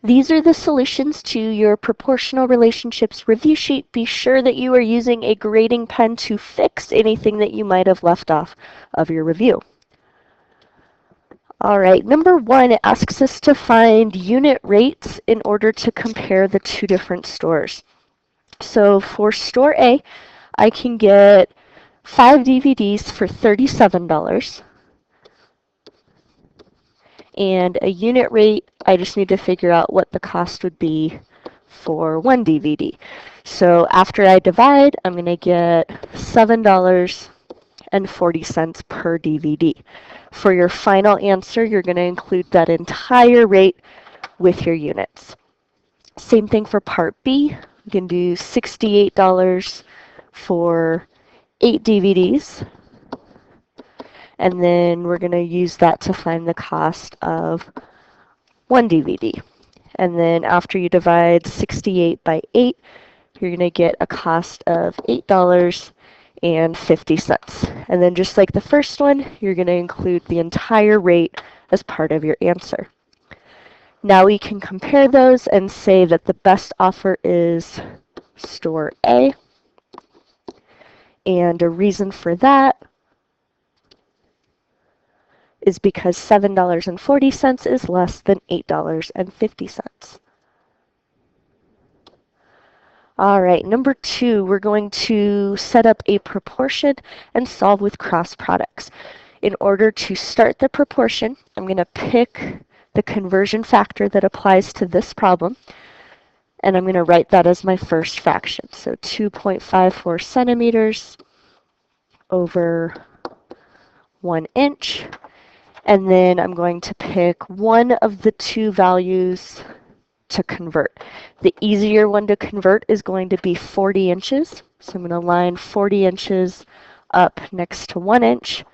These are the solutions to your proportional relationships review sheet. Be sure that you are using a grading pen to fix anything that you might have left off of your review. All right, number 1, it asks us to find unit rates in order to compare the two different stores. So for store A, I can get 5 DVDs for $37. And a unit rate, I just need to figure out what the cost would be for 1 DVD. So after I divide, I'm going to get $7.40 per DVD. For your final answer, you're going to include that entire rate with your units. Same thing for part B. We can do $68 for 8 DVDs. And then we're going to use that to find the cost of 1 DVD. And then after you divide 68 by 8, you're going to get a cost of $8.50. And then just like the first one, you're going to include the entire rate as part of your answer. Now we can compare those and say that the best offer is store A. And a reason for that is because $7.40 is less than $8.50. All right, number 2, we're going to set up a proportion and solve with cross products. In order to start the proportion, I'm going to pick the conversion factor that applies to this problem, and I'm going to write that as my first fraction. So 2.54 centimeters over 1 inch. And then I'm going to pick one of the two values to convert. The easier one to convert is going to be 40 inches. So I'm going to line 40 inches up next to 1 inch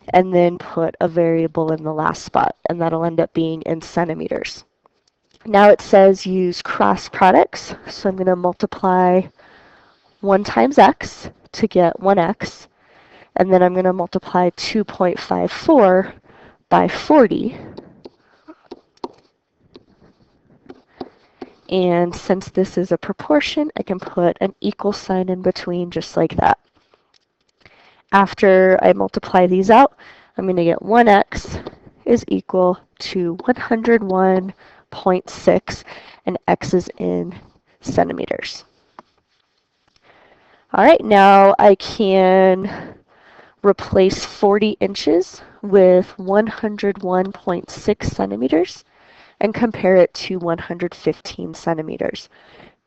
and then put a variable in the last spot, and that'll end up being in centimeters. Now it says use cross products, so I'm going to multiply 1 times x to get 1x, and then I'm going to multiply 2.54 by 40. And since this is a proportion, I can put an equal sign in between just like that. After I multiply these out, I'm going to get 1x is equal to 101.6, and x is in centimeters. All right, now I can replace 40 inches with 101.6 centimeters and compare it to 115 centimeters.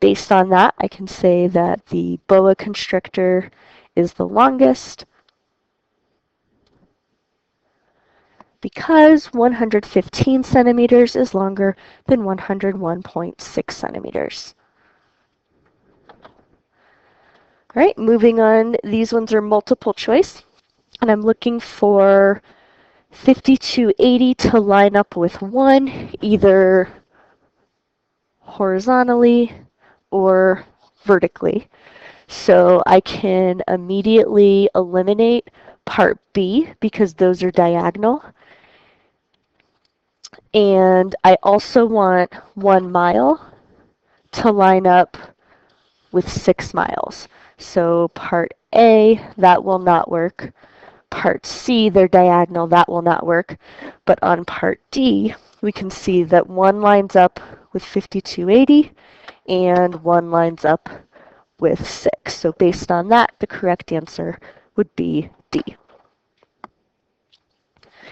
Based on that, I can say that the boa constrictor is the longest because 115 centimeters is longer than 101.6 centimeters. All right, moving on, these ones are multiple choice, and I'm looking for 5280 to line up with 1, either horizontally or vertically. So I can immediately eliminate part B because those are diagonal. And I also want 1 mile to line up with 6 miles. So part A, that will not work. Part C, they're diagonal, that will not work. But on part D, we can see that 1 lines up with 5280 and 1 lines up with 6. So based on that, the correct answer would be D.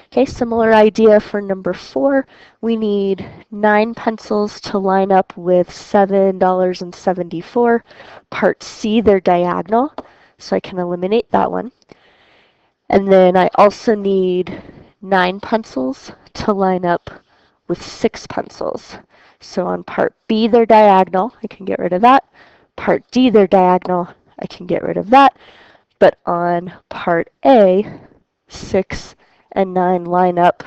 Okay, similar idea for number 4. We need 9 pencils to line up with $7.74. Part C, they're diagonal, so I can eliminate that one. And then I also need 9 pencils to line up with 6 pencils. So on part B, they're diagonal. I can get rid of that. Part D, they're diagonal. I can get rid of that. But on part A, 6 and 9 line up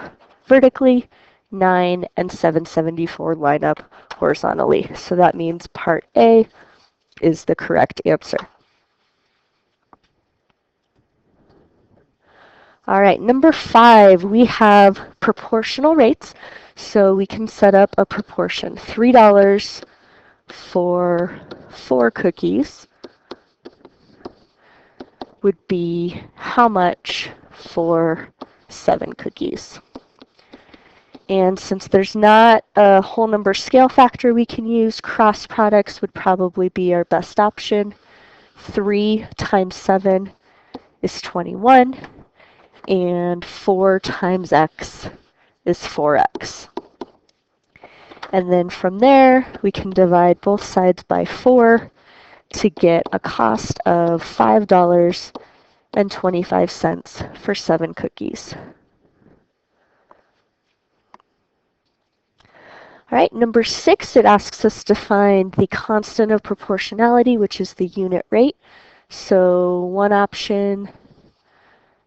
vertically. 9 and 774 line up horizontally. So that means part A is the correct answer. All right, number 5, we have proportional rates. So we can set up a proportion. $3 for 4 cookies would be how much for 7 cookies? And since there's not a whole number scale factor we can use, cross products would probably be our best option. 3 times 7 is 21, and 4 times x is 4x. And then from there, we can divide both sides by 4 to get a cost of $5.25 for 7 cookies. All right, number 6, it asks us to find the constant of proportionality, which is the unit rate. So one option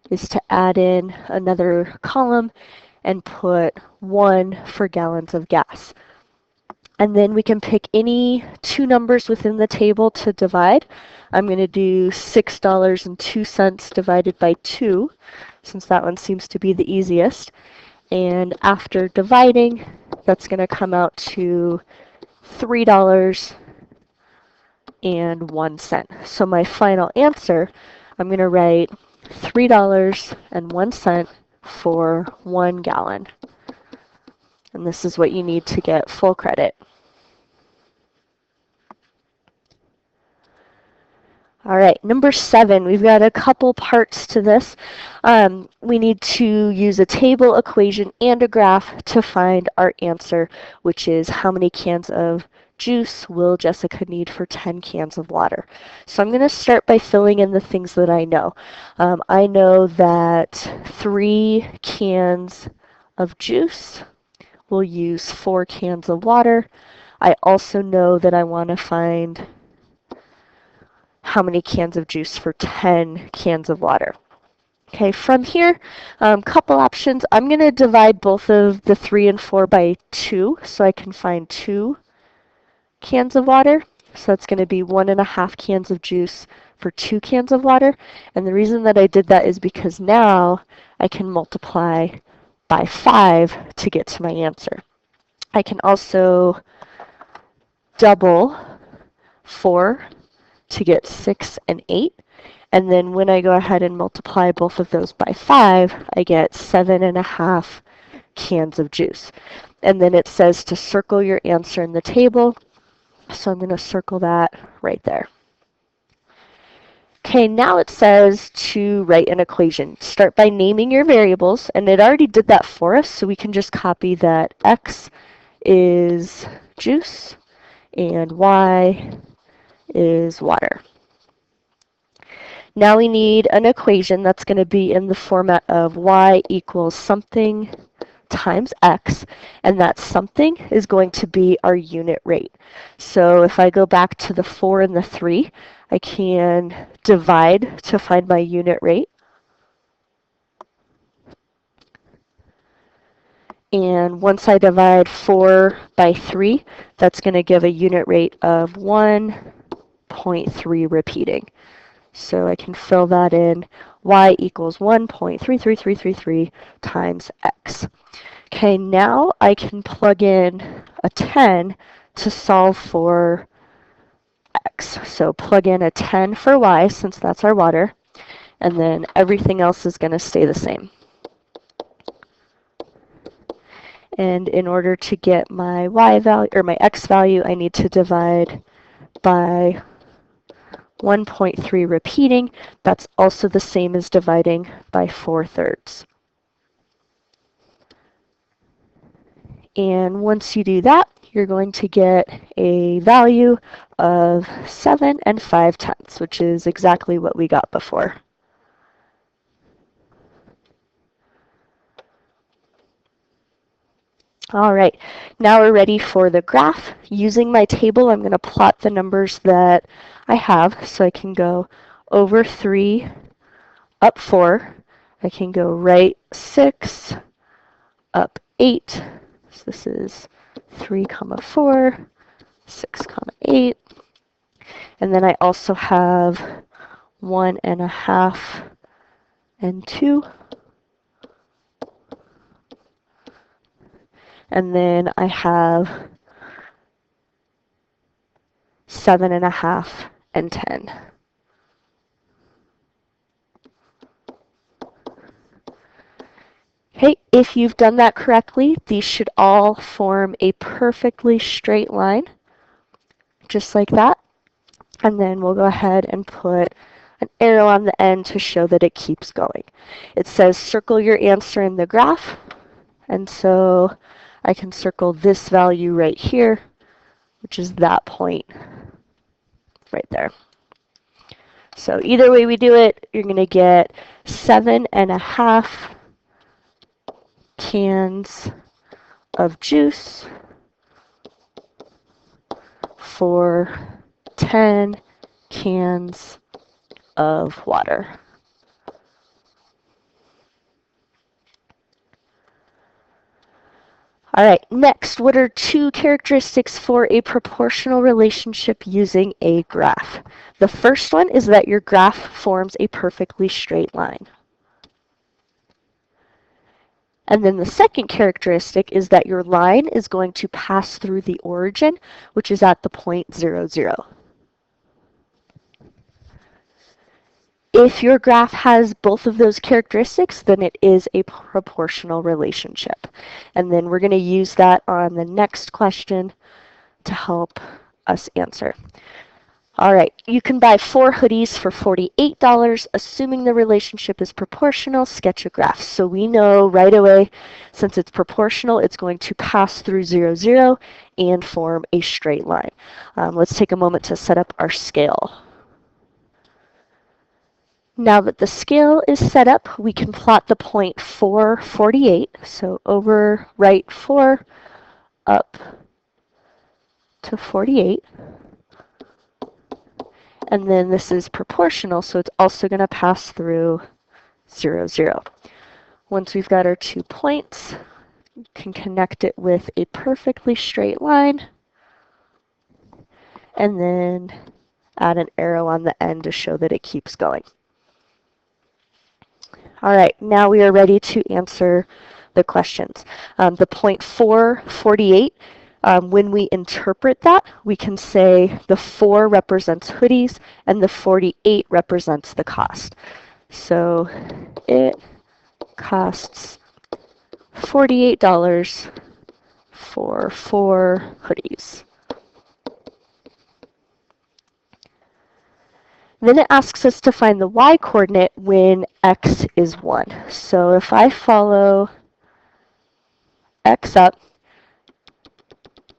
is to add in another column and put 1 for gallons of gas. And then we can pick any 2 numbers within the table to divide. I'm going to do $6.02 divided by 2, since that one seems to be the easiest. And after dividing, that's going to come out to $3.01. So my final answer, I'm going to write $3.01 for 1 gallon. And this is what you need to get full credit. All right, number 7, we've got a couple parts to this. We need to use a table, equation, and a graph to find our answer, which is how many cans of juice will Jessica need for 10 cans of water. So I'm going to start by filling in the things that I know. I know that 3 cans of juice will use 4 cans of water. I also know that I want to find how many cans of juice for 10 cans of water. Okay, from here, couple options. I'm going to divide both of the 3 and 4 by 2 so I can find 2 cans of water. So that's going to be 1.5 cans of juice for 2 cans of water. And the reason that I did that is because now I can multiply by 5 to get to my answer. I can also double 4 to get 6 and 8. And then when I go ahead and multiply both of those by 5, I get 7.5 cans of juice. And then it says to circle your answer in the table. So I'm going to circle that right there. Okay, now it says to write an equation. Start by naming your variables, and it already did that for us, so we can just copy that x is juice and y is water. Now we need an equation that's going to be in the format of y equals something times x, and that something is going to be our unit rate. So if I go back to the 4 and the 3, I can divide to find my unit rate. And once I divide 4 by 3, that's going to give a unit rate of 1.3 repeating. So I can fill that in. Y equals 1.33333 times x. Okay, now I can plug in a 10 to solve for x. So plug in a 10 for y, since that's our water, and then everything else is going to stay the same. And in order to get my y value, or my x value, I need to divide by 1.3 repeating. That's also the same as dividing by 4/3. And once you do that, you're going to get a value of 7 5/10, which is exactly what we got before. All right, now we're ready for the graph. Using my table, I'm going to plot the numbers that I have. So I can go over 3, up 4. I can go right 6, up 8. So this is 3, 4, 6, 8. And then I also have 1.5 and 2. and then I have 7.5 and 10. Okay, if you've done that correctly, these should all form a perfectly straight line, just like that. And then we'll go ahead and put an arrow on the end to show that it keeps going. It says circle your answer in the graph, and so I can circle this value right here, which is that point right there. So either way we do it, you're going to get 7.5 cans of juice for 10 cans of water. All right, next, what are two characteristics for a proportional relationship using a graph? The first one is that your graph forms a perfectly straight line. And then the second characteristic is that your line is going to pass through the origin, which is at the point 0, 0. If your graph has both of those characteristics, then it is a proportional relationship. And then we're going to use that on the next question to help us answer. All right, you can buy 4 hoodies for $48. Assuming the relationship is proportional, sketch a graph. So we know right away, since it's proportional, it's going to pass through 0, 0 and form a straight line. Let's take a moment to set up our scale. Now that the scale is set up, we can plot the point 4, 48. So over right 4 up to 48. And then this is proportional, so it's also going to pass through 0, 0. Once we've got our 2 points, we can connect it with a perfectly straight line, and then add an arrow on the end to show that it keeps going. All right, now we are ready to answer the questions. The point 4, 48, when we interpret that, we can say the 4 represents hoodies and the 48 represents the cost. So it costs $48 for 4 hoodies. Then it asks us to find the y-coordinate when x is 1. So if I follow x up,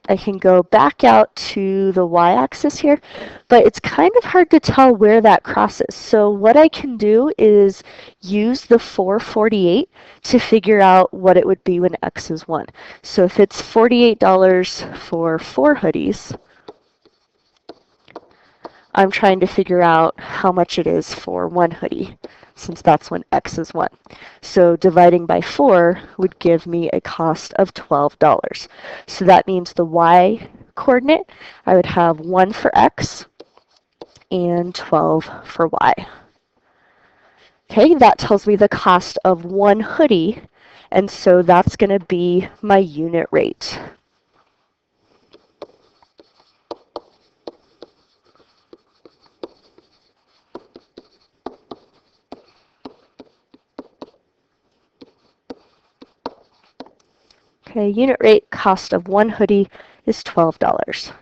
I can go back out to the y-axis here, but it's kind of hard to tell where that crosses. So what I can do is use the 448 to figure out what it would be when x is 1. So if it's $48 for 4 hoodies, I'm trying to figure out how much it is for 1 hoodie, since that's when x is 1. So dividing by 4 would give me a cost of $12. So that means the y coordinate, I would have 1 for x and 12 for y. Okay, that tells me the cost of 1 hoodie, and so that's going to be my unit rate. Okay, unit rate cost of 1 hoodie is $12.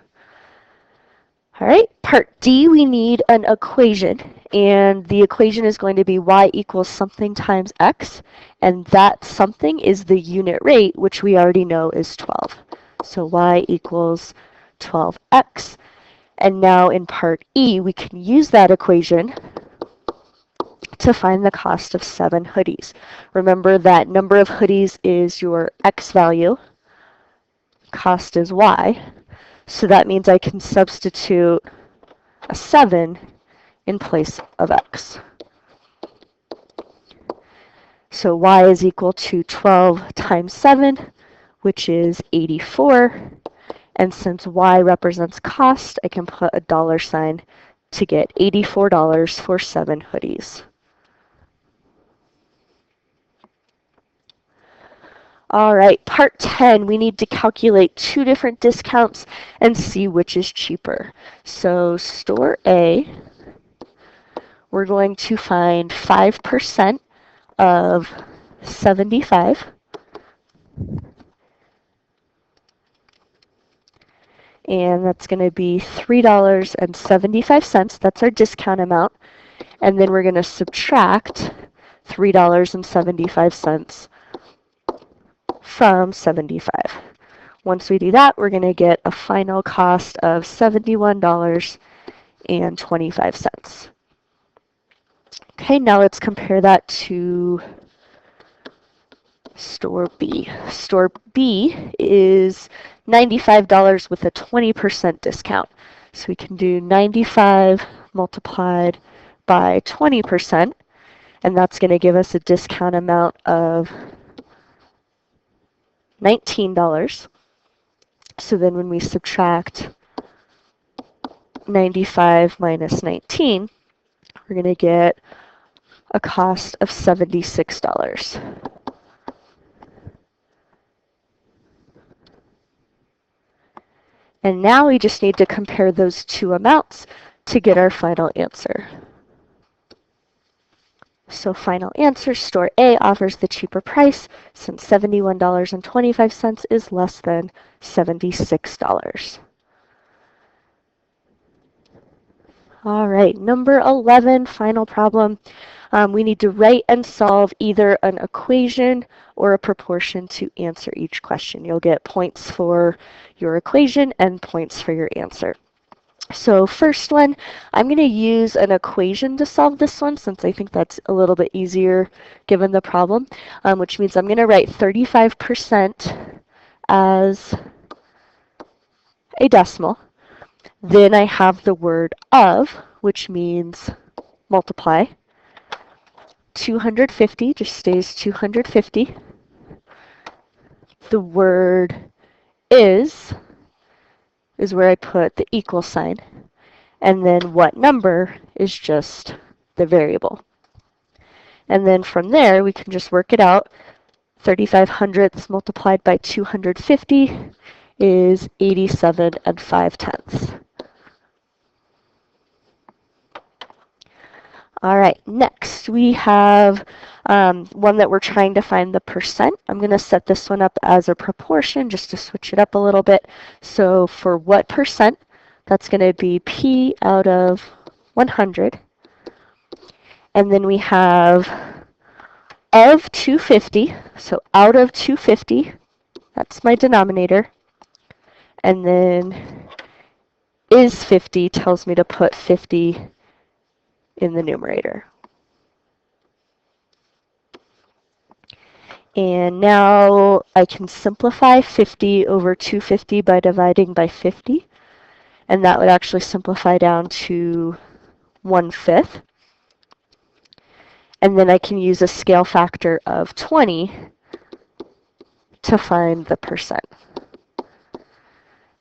All right, part D, we need an equation, and the equation is going to be y equals something times x, and that something is the unit rate, which we already know is 12. So y equals 12x, and now in part E, we can use that equation to find the cost of 7 hoodies. Remember that number of hoodies is your x value, cost is y, so that means I can substitute a 7 in place of x. So y is equal to 12 times 7, which is 84. And since y represents cost, I can put a $sign to get $84 for 7 hoodies. All right, part 10, we need to calculate two different discounts and see which is cheaper. So store A, we're going to find 5% of 75. And that's going to be $3.75. That's our discount amount. And then we're going to subtract $3.75 from 75. Once we do that, we're going to get a final cost of $71.25. Okay, now let's compare that to store B. Store B is $95 with a 20% discount. So we can do 95 multiplied by 20%, and that's going to give us a discount amount of $19. So then when we subtract 95 minus 19, we're going to get a cost of $76. And now we just need to compare those two amounts to get our final answer. So final answer, store A offers the cheaper price since $71.25 is less than $76. All right, number 11, final problem. We need to write and solve either an equation or a proportion to answer each question. You'll get points for your equation and points for your answer. So first one, I'm going to use an equation to solve this one since I think that's a little bit easier given the problem, which means I'm going to write 35% as a decimal. Then I have the word of, which means multiply. 250 just stays 250. The word is where I put the equal sign. And then what number is just the variable. And then from there, we can just work it out. 35 hundredths multiplied by 250 is 87 5/10. All right, next we have one that we're trying to find the percent. I'm going to set this one up as a proportion just to switch it up a little bit. So for what percent? That's going to be P out of 100. And then we have of 250, so out of 250, that's my denominator. And then is 50 tells me to put 50 in the numerator. And now I can simplify 50 over 250 by dividing by 50. And that would actually simplify down to 1/5. And then I can use a scale factor of 20 to find the percent.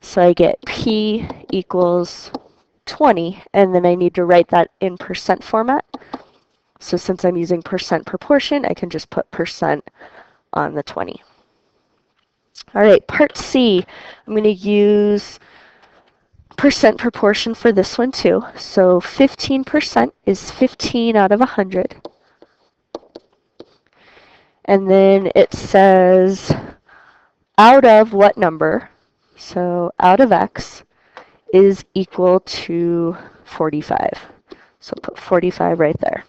So I get P equals 20, and then I need to write that in percent format. So since I'm using percent proportion, I can just put percent on the 20. All right, part C, I'm going to use percent proportion for this one too. So 15% is 15 out of 100. And then it says out of what number? So out of x is equal to 45. So put 45 right there.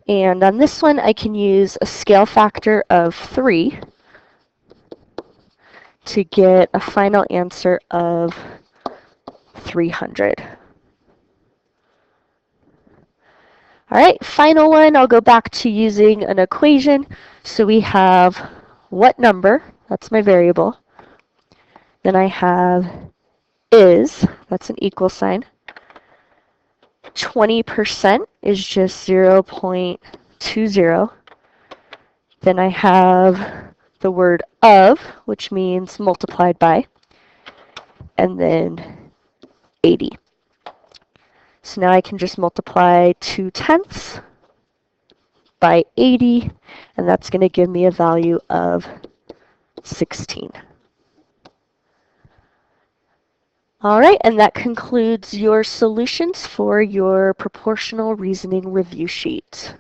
And on this one, I can use a scale factor of 3 to get a final answer of 300. All right, final one, I'll go back to using an equation. So we have what number, that's my variable. Then I have is, that's an equal sign. 20% is just 0.20. Then I have the word of, which means multiplied by, and then 80. So now I can just multiply 2/10 by 80, and that's going to give me a value of 16. All right, and that concludes your solutions for your proportional reasoning review sheet.